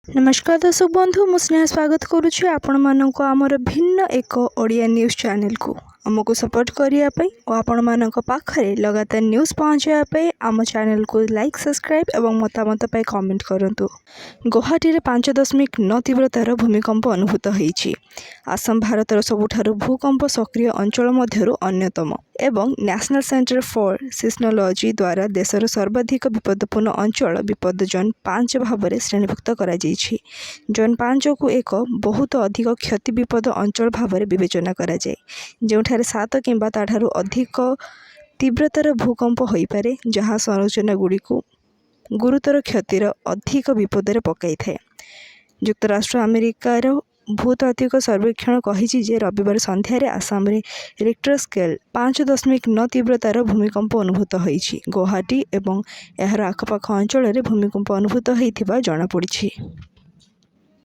नमस्कार दर्शक बंधु मु स्नेहा स्वागत करुच्छी आपण मानक आमर भिन्न एक ओडिया न्यूज चैनल को आमको सपोर्ट करने और आपण मानक पाखरे लगातार न्यूज पहुँचापी आम चैनल को लाइक सब्सक्राइब और मतामत पाई कमेंट करंतु। गुवाहाटी 5.9 तीव्रतार भूमिकंप अनुभूत होईछि। आसाम भारतर सबुठारु भूकंप सक्रिय अंचल मध्यरु अन्यतम एवं नेशनल सेंटर फॉर सिस्मोलॉजी द्वारा देशर सर्वाधिक विपदपूर्ण अंचल विपद जोन 5 भाव में श्रेणीभुक्त करा जाइछि। जोन 5 को एक बहुत अधिक क्षति विपद अंचल भाव में विवेचना करा जाए, जोठारे 7 किंबा ताठारु अधिक तीव्रतार भूकंप होई पारे, जहाँ संरचना गुड़ी को गुरुतर क्षतिर अधिक विपद में पकई थाए। युक्तराष्ट्र अमेरिकार भूतात्विक सर्वेक्षण कही जे रविवार संध्यारे आसाम रे रिक्टर स्केल 5.9 तीव्रतार भूमिकंप अनुभूत होईछि। गुवाहाटी एवं एहार आखपाख अंचल भूमिकंप अनुभूत होइथिबा जणापड़िछि।